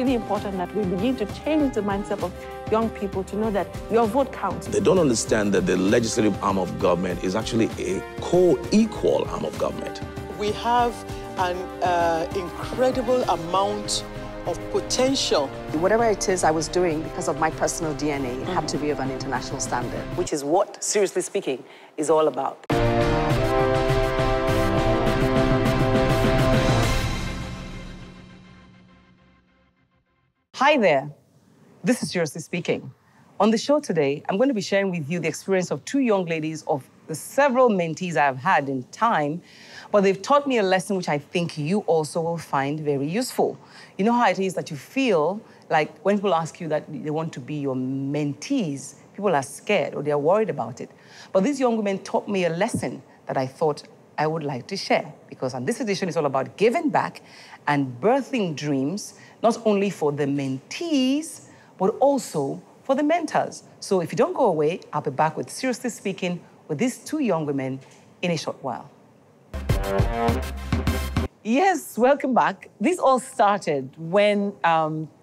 really important that we begin to change the mindset of young people to know that your vote counts. They don't understand that the legislative arm of government is actually a co-equal arm of government. We have an incredible amount of potential. Whatever it is I was doing, because of my personal DNA, it had to be of an international standard. Which is what, seriously speaking, is all about. Hi there. This is Seriously Speaking. On the show today, I'm going to be sharing with you the experience of two young ladies of the several mentees I've had in time, but they've taught me a lesson which I think you also will find very useful. You know how it is that you feel like when people ask you that they want to be your mentees, people are scared or they're worried about it. But these young women taught me a lesson that I thought I would like to share, because on this edition, it's all about giving back and birthing dreams, not only for the mentees, but also for the mentors. So if you don't go away, I'll be back with Seriously Speaking with these two young women in a short while. Yes, welcome back. This all started when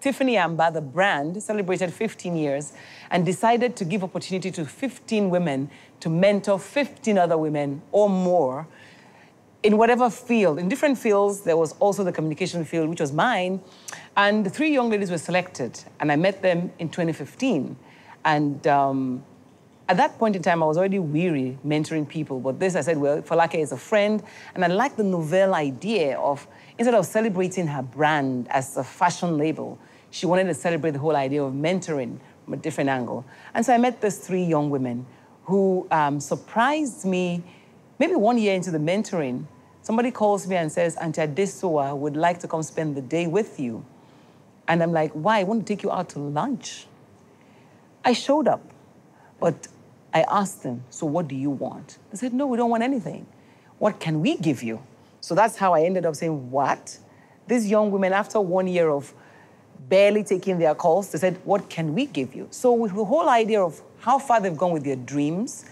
Tiffany Amber, the brand, celebrated 15 years and decided to give opportunity to 15 women to mentor 15 other women or more in whatever field. In different fields, there was also the communication field, which was mine. And the three young ladies were selected, and I met them in 2015. And at that point in time, I was already weary mentoring people. But this, I said, well, Falake is a friend, and I like the novel idea of, instead of celebrating her brand as a fashion label, she wanted to celebrate the whole idea of mentoring from a different angle. And so I met these three young women who surprised me. Maybe 1 year into the mentoring, somebody calls me and says, Auntie Adesowa would like to come spend the day with you. And I'm like, why? I want to take you out to lunch. I showed up, but I asked them, so what do you want? They said, no, we don't want anything. What can we give you? So that's how I ended up saying, what? These young women, after 1 year of barely taking their calls, they said, what can we give you? So with the whole idea of how far they've gone with their dreams,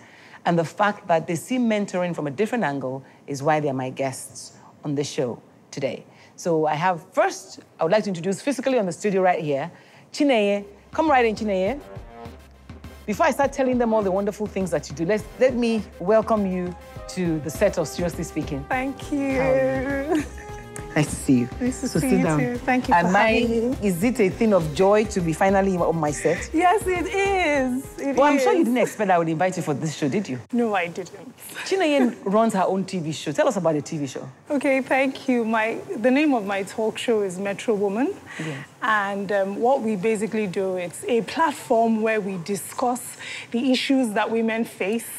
and the fact that they see mentoring from a different angle is why they're my guests on the show today. So I have, first, I would like to introduce physically on the studio right here, Chinenye. Come right in, Chinenye. Before I start telling them all the wonderful things that you do, let me welcome you to the set of Seriously Speaking. Thank you. Nice to see you. Nice to see you too. Thank you for having me. Is it a thing of joy to be finally on my set? Yes, it is. I'm sure you didn't expect I would invite you for this show, did you? No, I didn't. Chinenye runs her own TV show. Tell us about the TV show. Okay, thank you. The name of my talk show is Metro Woman. Yes. And what we basically do, it's a platform where we discuss the issues that women face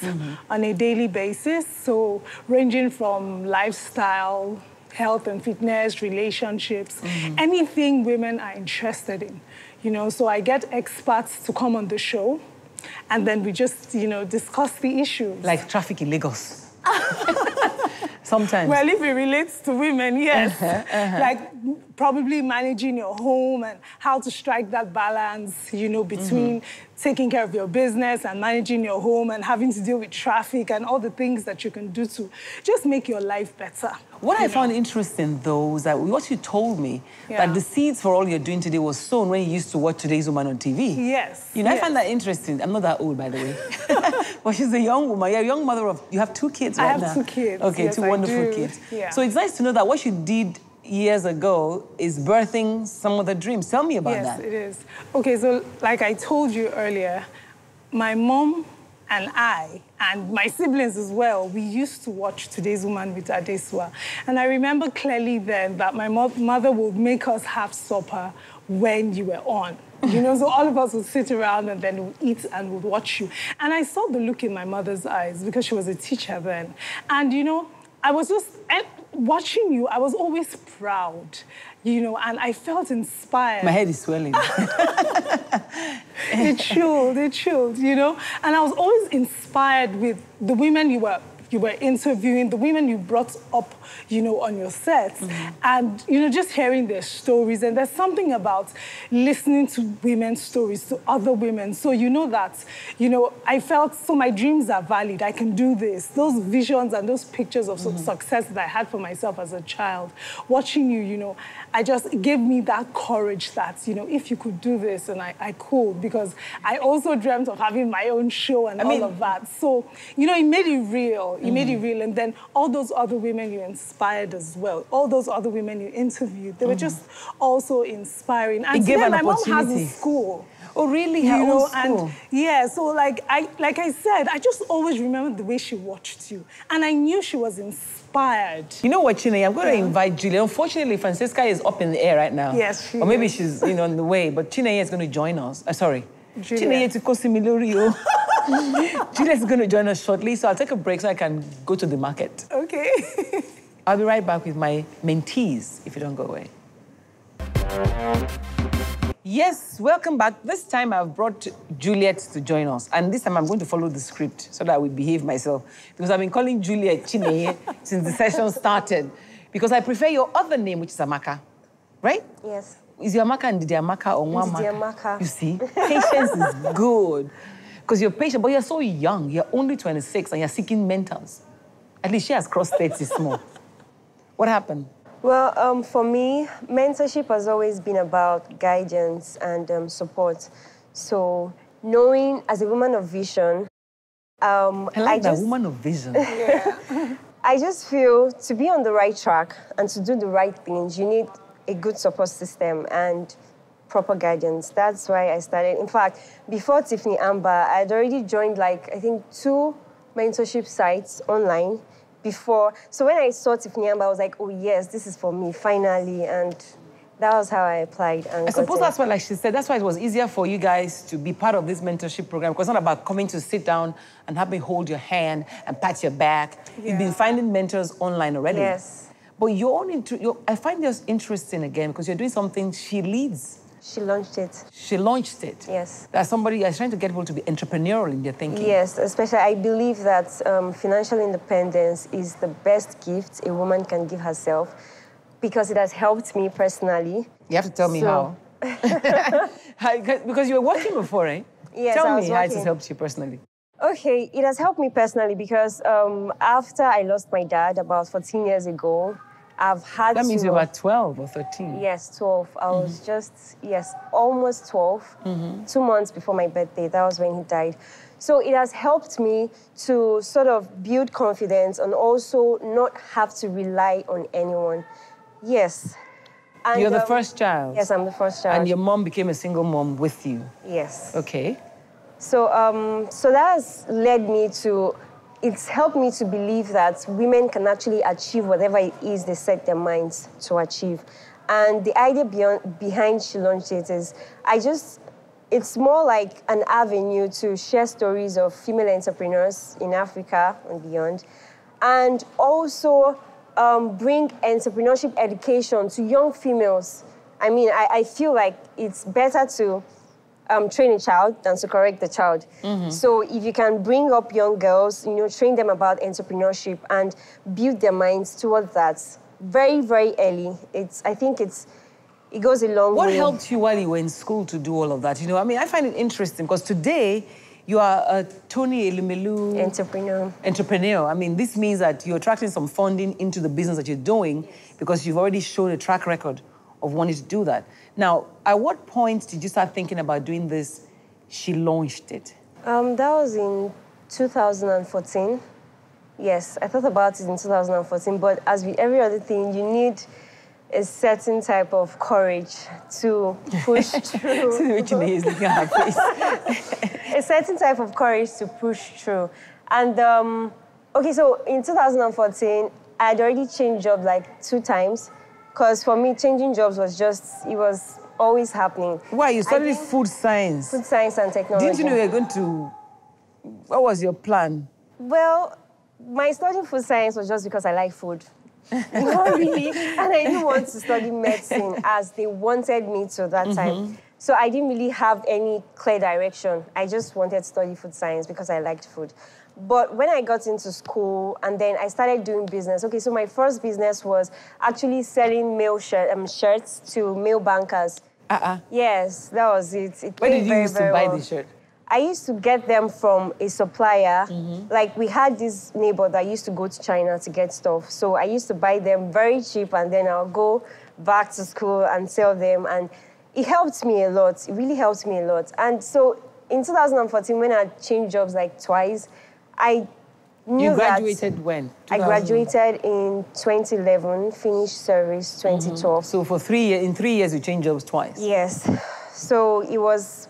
on a daily basis. So ranging from lifestyle, health and fitness, relationships, anything women are interested in, you know. So I get experts to come on the show, and then we just, you know, discuss the issues. Like traffic in Lagos. Sometimes. Well, if it relates to women, yes. Like probably managing your home and how to strike that balance, you know, between taking care of your business and managing your home and having to deal with traffic and all the things that you can do to just make your life better. What I found interesting, though, was that what you told me, that the seeds for all you're doing today was sown when you used to watch Today's Woman on TV. Yes. You know, I find that interesting. I'm not that old, by the way. But she's a young woman. You're a young mother of... You have 2 kids right now? I have 2 kids. Okay, yes, 2 wonderful kids. Yeah. So it's nice to know that what you did years ago is birthing some of the dreams. Tell me about that. Yes, it is. Okay, so like I told you earlier, my mom and I, and my siblings as well, we used to watch Today's Woman with Adesowa. And I remember clearly then that my mother would make us have supper when you were on. You know, so all of us would sit around and then we'd eat and would watch you. And I saw the look in my mother's eyes because she was a teacher then. And, you know, I was just... watching you, I was always proud, you know, and I felt inspired. My head is swelling. It chilled, you know? And I was always inspired with the women you were you were interviewing, the women you brought up, you know, on your sets, and, you know, just hearing their stories. And there's something about listening to women's stories, to other women. So you know that, you know, I felt, so my dreams are valid. I can do this. Those visions and those pictures of success that I had for myself as a child, watching you, you know, it gave me that courage that, you know, if you could do this, and I could, because I also dreamt of having my own show and all of that. So, you know, it made it real. It made it real. And then all those other women you inspired as well, all those other women you interviewed, they were just also inspiring. And it gave an my opportunity. mom has a school. Oh, really? You Her know, own school? and yeah, so like I said, I just always remembered the way she watched you. And I knew she was inspired. You know what, Chinenye? I'm going to invite Juliet. Unfortunately, Francisca is up in the air right now. Yes, she Or maybe is. she's, you know, on the way. But Chinenye is going to join us. Sorry. Juliet. Chinenye to Kosimilori. Juliet is going to join us shortly, so I'll take a break so I can go to the market. Okay. I'll be right back with my mentees, if you don't go away. Yes, welcome back. This time I've brought Juliet to join us. And this time I'm going to follow the script so that I will behave myself. Because I've been calling Juliet Chinenye since the session started. Because I prefer your other name, which is Amaka. Right? Yes. Is your Amaka and Didi Amaka or Nwamaka? Didi Amaka. You see? Patience is good. Because you're patient, but you're so young. You're only 26 and you're seeking mentors. At least she has crossed 30 small. What happened? Well, for me, mentorship has always been about guidance and support. So knowing, as a woman of vision, I like that, woman of vision. Yeah. I just feel to be on the right track and to do the right things, you need a good support system and proper guidance. That's why I started. In fact, before Tiffany Amber, I had already joined, like, I think 2 mentorship sites online before. So when I saw Tiffany Amber, I was like, oh, yes, this is for me, finally. And that was how I applied. And I suppose that's why, like she said, that's why it was easier for you guys to be part of this mentorship program, because it's not about coming to sit down and have me hold your hand and pat your back. Yeah. You've been finding mentors online already. Yes. But I find this interesting again, because you're doing something she leads. She launched it. She launched it. Yes. As somebody is trying to get people to be entrepreneurial in their thinking. Yes, especially I believe that financial independence is the best gift a woman can give herself, because it has helped me personally. You have to tell me how. Because you were working before, eh? Yes, Tell me how it has helped you personally. Okay, it has helped me personally because after I lost my dad about 14 years ago, I've had That means you're about 12 or 13. Yes, 12. I was just, almost 12. 2 months before my birthday, that was when he died. So it has helped me to sort of build confidence and also not have to rely on anyone. Yes. And, you're the first child? Yes, I'm the first child. And your mom became a single mom with you? Yes. Okay. So, so that has led me to, it's helped me to believe that women can actually achieve whatever it is they set their minds to achieve. And the idea behind She Launched It is, it's more like an avenue to share stories of female entrepreneurs in Africa and beyond, and also bring entrepreneurship education to young females. I mean, I feel like it's better to train a child than to correct the child. So if you can bring up young girls, train them about entrepreneurship and build their minds towards that very, very early, I think it goes a long way. What helped you while you were in school to do all of that? I mean, I find it interesting because today you are a Tony Elumelu entrepreneur. I mean, this means that you're attracting some funding into the business that you're doing because you've already shown a track record of wanting to do that. Now, at what point did you start thinking about doing this? She Launched It. That was in 2014. Yes, I thought about it in 2014, but as with every other thing, you need a certain type of courage to push through. Is looking at her face. A certain type of courage to push through. And, okay, so in 2014, I had already changed jobs like 2 times, because for me, changing jobs was it was always happening. Why? You studied food science? Food science and technology. Didn't you know you were going to... What was your plan? Well, my studying food science was just because I like food. Not really. And I didn't want to study medicine as they wanted me to that time. So I didn't really have any clear direction. I just wanted to study food science because I liked food. But when I got into school and then I started doing business, okay, so my first business was actually selling shirts to male bankers. Yes, that was it. Where did you used to buy the shirt? I used to get them from a supplier. Like, we had this neighbor that used to go to China to get stuff. So I used to buy them very cheap, and then I'll go back to school and sell them. And it helped me a lot. It really helped me a lot. And so in 2014, when I changed jobs like twice, I knew You graduated when? I graduated in 2011, finished service 2012. So for in 3 years, you changed jobs twice? Yes. So it was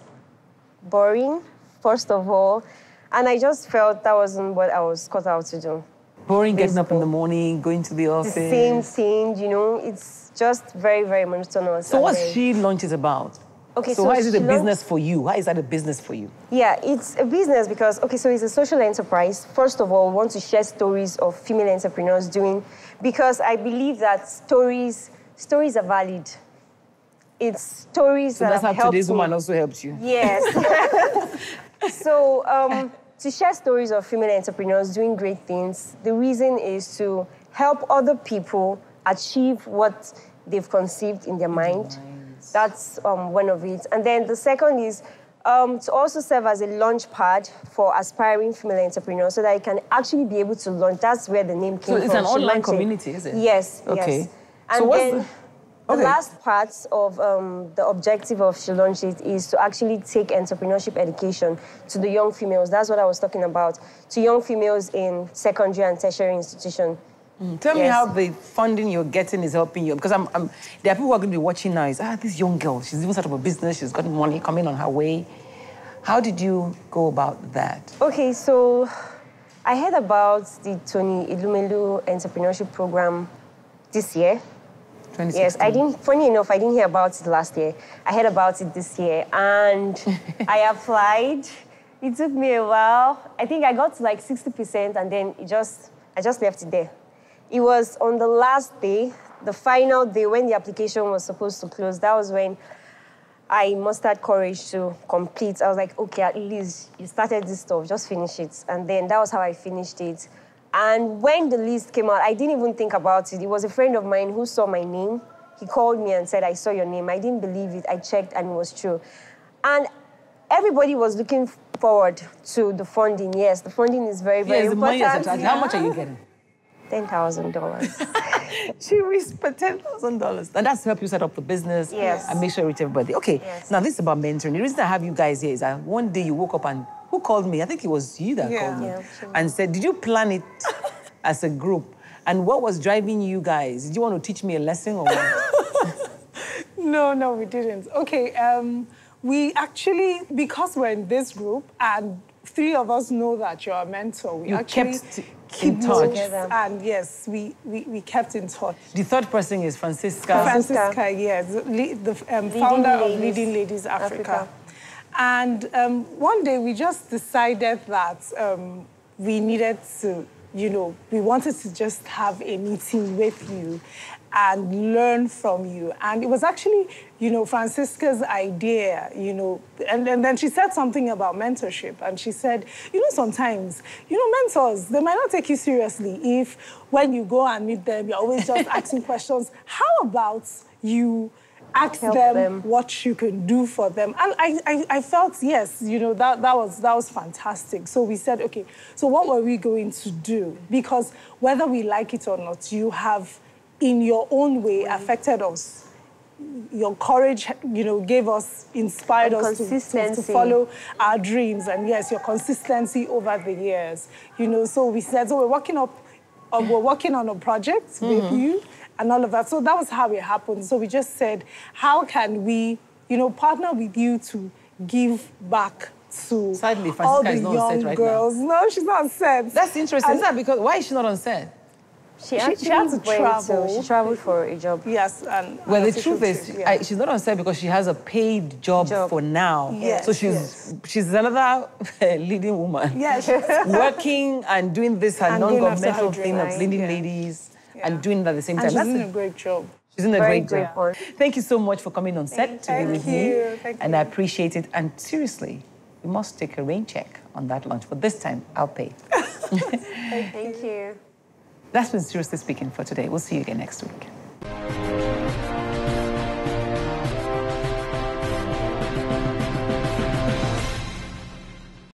boring, first of all, and I just felt that wasn't what I was cut out to do. Boring, getting up in the morning, going to the office. The same thing, you know, it's just very, very monotonous. So what's She Launches about? Okay, so why is it a business for you? Why is that a business for you? Yeah, it's a business because, okay, so it's a social enterprise. First of all, we want to share stories of female entrepreneurs doing, because I believe that stories are valid. It's stories that have helped me. So that's how Today's Woman also helps you? Yes. So to share stories of female entrepreneurs doing great things, the reason is to help other people achieve what they've conceived in their mind. That's one of it. And then the second is to also serve as a launch pad for aspiring female entrepreneurs so that I can actually be able to launch. That's where the name came from. So it's an online community, is it? Yes, okay. Yes. And so then the last part of the objective of She Launched is to actually take entrepreneurship education to the young females. That's what I was talking about, to young females in secondary and tertiary institutions. Tell me how the funding you're getting is helping you. Because there are people who are going to be watching now. This young girl, she's even started up a business, she's got money coming on her way. How did you go about that? Okay, so I heard about the Tony Elumelu Entrepreneurship Program this year. 2016. Yes, funny enough, I didn't hear about it last year. I heard about it this year, and I applied. It took me a while. I think I got to like 60%, and then I just left it there. It was on the last day, the final day when the application was supposed to close. That was when I mustered courage to complete. I was like, okay, at least you started this stuff, just finish it. And then that was how I finished it. And when the list came out, I didn't even think about it. It was a friend of mine who saw my name. He called me and said, I saw your name. I didn't believe it. I checked and it was true. And everybody was looking forward to the funding. Yes, the funding is very, very important. How much are you getting? $10,000. She whispered $10,000. And that's to help you set up the business and make sure you reach everybody. Okay, now this is about mentoring. The reason I have you guys here is that one day you woke up and who called me? I think it was you that called me and said, did you plan it as a group? And what was driving you guys? Did you want to teach me a lesson or what? No, we didn't. Okay, we actually, because we're in this group and 3 of us know that you're a mentor, we actually keep in touch. And yes, we kept in touch. The third person is Francisca. Francisca, yes, the founder of Leading Ladies Africa. And one day we just decided that we needed to, we wanted to just have a meeting with you and learn from you. And it was actually, Francisca's idea, and then she said something about mentorship. And she said, sometimes, mentors, they might not take you seriously if when you go and meet them, you're always just asking questions. How about you ask them what you can do for them? And I felt, yes, that was fantastic. So we said, okay, so what were we going to do? Because whether we like it or not, you have, in your own way, affected us. Your courage, gave us, inspired us to follow our dreams. And yes, your consistency over the years. So we said, so we're working on a project with you and all of that. So that was how it happened. So we just said, how can we, partner with you to give back to Sadly, all the is not young on set right girls? now. No, she's not on set. That's interesting. Is that because, why is she not on set? She had to travel. She traveled for a job. Yes, and well, the truth is, she's not on set because she has a paid job for now. Yes, so she's another leading woman. Yes, working and doing this her non-governmental thing of leading ladies and doing it at the same time. She's doing a great job. She's doing a Very great job. one. Thank you so much for coming on set to be with me. And I appreciate it. And seriously, we must take a rain check on that lunch. But this time, I'll pay. Thank you. That's been Seriously Speaking for today. We'll see you again next week.